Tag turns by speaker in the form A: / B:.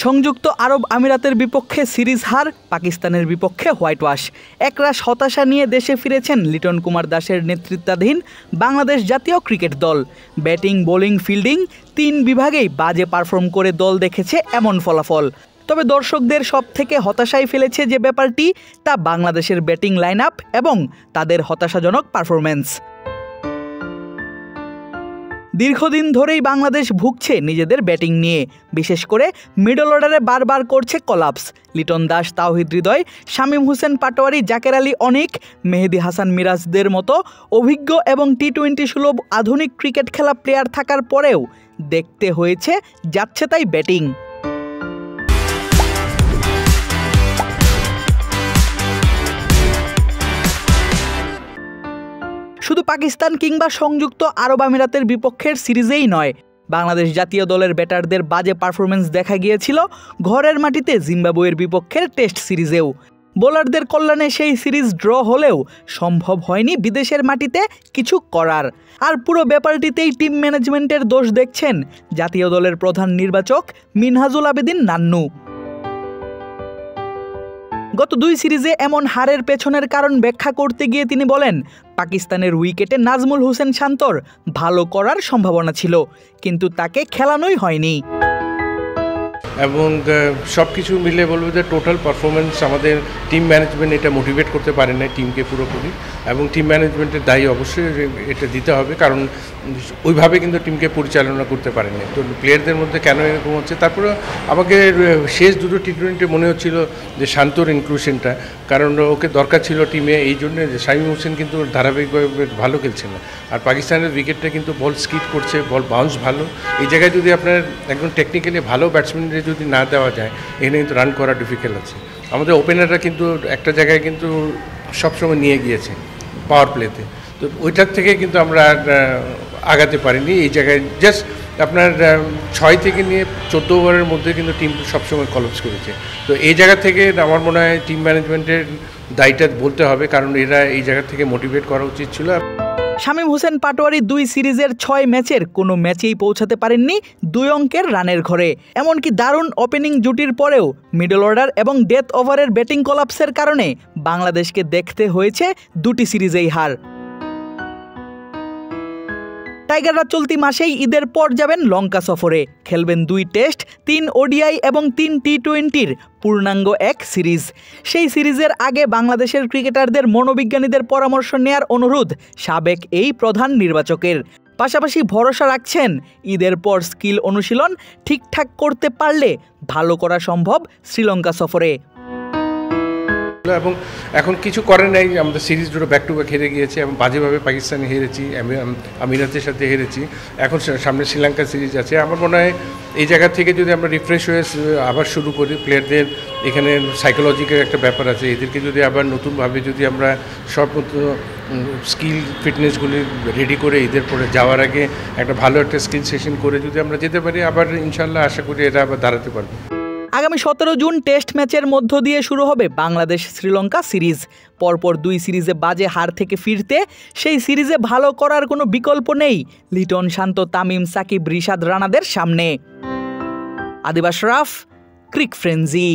A: সংযুক্ত আরব আমিরাতের বিপক্ষে সিরিজ হার, পাকিস্তানের বিপক্ষে হোয়াইট ওয়াশ। একরাশ হতাশা নিয়ে দেশে ফিরেছেন লিটন কুমার দাসের নেতৃত্বাধীন বাংলাদেশ জাতীয় ক্রিকেট দল। ব্যাটিং, বোলিং, ফিল্ডিং তিন বিভাগেই বাজে পারফর্ম করে দল দেখেছে এমন ফলাফল। তবে দর্শকদের সবথেকে হতাশায় ফেলেছে যে ব্যাপারটি, তা বাংলাদেশের ব্যাটিং লাইন আপ এবং তাদের হতাশাজনক পারফরম্যান্স। দীর্ঘদিন ধরেই বাংলাদেশ ভুগছে নিজেদের ব্যাটিং নিয়ে, বিশেষ করে মিডল অর্ডারে বারবার করছে কলাপস। লিটন দাস, তাওহিদ হৃদয়, শামীম হোসেন পাটোয়ারি, জাকের আলী অনিক, মেহেদী হাসান মিরাজদের মতো অভিজ্ঞ এবং টি-20 সুলভ আধুনিক ক্রিকেট খেলা প্লেয়ার থাকার পরেও দেখতে হয়েছে যাচ্ছে তাই ব্যাটিং। শুধু পাকিস্তান কিংবা সংযুক্ত আরব আমিরাতের বিপক্ষের সিরিজেই নয়, বাংলাদেশ জাতীয় দলের ব্যাটারদের বাজে পারফরমেন্স দেখা গিয়েছিল ঘরের মাটিতে জিম্বাবুয়ের বিপক্ষের টেস্ট সিরিজেও। বোলারদের কল্যাণে সেই সিরিজ ড্র হলেও সম্ভব হয়নি বিদেশের মাটিতে কিছু করার। আর পুরো ব্যাপারটিতেই টিম ম্যানেজমেন্টের দোষ দেখছেন জাতীয় দলের প্রধান নির্বাচক মিনহাজুল আবেদিন নান্নু। গত দুই সিরিজে এমন হারের পেছনের কারণ ব্যাখ্যা করতে গিয়ে তিনি বলেন, পাকিস্তানের উইকেটে নাজমুল হোসেন শান্তর ভালো করার সম্ভাবনা ছিল, কিন্তু তাকে খেলানোই হয়নি।
B: এবং সব কিছু মিলে বলবো যে টোটাল পারফরমেন্স আমাদের টিম ম্যানেজমেন্ট এটা মোটিভেট করতে পারে না টিমকে পুরোপুরি, এবং টিম ম্যানেজমেন্টের দায়ী অবশ্যই এটা দিতে হবে, কারণ ওইভাবে কিন্তু টিমকে পরিচালনা করতে পারেনি। তো প্লেয়ারদের মধ্যে কেন এরকম হচ্ছে? তারপরে আমাকে শেষ দুটো টি-20 মনে হচ্ছিল যে শান্তর ইনক্লুশনটা, কারণ ওকে দরকার ছিল টিমে, এই জন্য যে শামীম হোসেন কিন্তু ধারাবাহিকভাবে ভালো খেলছে না। আর পাকিস্তানের উইকেটটা কিন্তু বল স্কিড করছে, বল বাউন্স ভালো। এই জায়গায় যদি আপনার একদম টেকনিক্যালি ভালো ব্যাটসম্যানদের যদি না দেওয়া যায়, এখানে কিন্তু রান করা ডিফিকাল্ট আছে। আমাদের ওপেনাররা কিন্তু একটা জায়গায় কিন্তু সবসময় নিয়ে গিয়েছে পাওয়ার প্লেতে, তো ওইটার থেকে কিন্তু আমরা আগাতে পারিনি। এই জায়গায় জাস্ট আপনার 6 থেকে নিয়ে 14 ওভারের মধ্যে কিন্তু টিম সবসময় কলাপস করেছে। তো এই জায়গা থেকে আমার মনে হয় টিম ম্যানেজমেন্টের দায়টা বলতে হবে, কারণ এরা এই জায়গা থেকে মোটিভেট করা উচিত ছিল।
A: শামীম হোসেন পাটোয়ারি 2 সিরিজের 6 ম্যাচের কোনো ম্যাচেই পৌঁছাতে পারেননি 2 অঙ্কের রানের ঘরে। এমনকি দারুণ ওপেনিং জুটির পরেও মিডল অর্ডার এবং ডেথ ওভারের ব্যাটিং কলাপসের কারণে বাংলাদেশকে দেখতে হয়েছে 2টি সিরিজেই হার। টাইগাররা চলতি মাসেই ঈদের পর যাবেন লঙ্কা সফরে, খেলবেন 2 টেস্ট, 3 ওডিআই এবং 3 টি-20-র পূর্ণাঙ্গ এক সিরিজ। সেই সিরিজের আগে বাংলাদেশের ক্রিকেটারদের মনোবিজ্ঞানীদের পরামর্শ নেয়ার অনুরোধ সাবেক এই প্রধান নির্বাচকের। পাশাপাশি ভরসা রাখছেন ঈদের পর স্কিল অনুশীলন ঠিকঠাক করতে পারলে ভালো করা সম্ভব শ্রীলঙ্কা সফরে।
B: এবং এখন কিছু করে নাই, আমাদের সিরিজ দুটো ব্যাক টু ব্যাক হেরে গিয়েছে এবং বাজেভাবে পাকিস্তানে হেরেছি, আমিরাতের সাথে হেরেছি, এখন সামনে শ্রীলঙ্কা সিরিজ আছে। আমার মনে হয় এই জায়গা থেকে যদি আমরা রিফ্রেশ হয়ে আবার শুরু করি, প্লেয়ারদের এখানে সাইকোলজিক্যাল একটা ব্যাপার আছে, এদেরকে যদি আবার নতুনভাবে যদি আমরা সব স্কিল ফিটনেসগুলি রেডি করে ঈদের পরে যাওয়ার আগে একটা ভালো একটা স্কিল সেশন করে যদি আমরা যেতে পারি, আবার ইনশাল্লাহ আশা করি এরা আবার দাঁড়াতে পারবে।
A: আগামী 17 জুন টেস্ট ম্যাচের মধ্য দিয়ে শুরু হবে বাংলাদেশ শ্রীলঙ্কা সিরিজ। পরপর 2 সিরিজে বাজে হার থেকে ফিরতে সেই সিরিজে ভালো করার কোনো বিকল্প নেই লিটন, শান্ত, তামিম, সাকিব, রিশাদ রানাদের সামনে। আদিব আশরাফ, ক্রিক ফ্রেন্জি।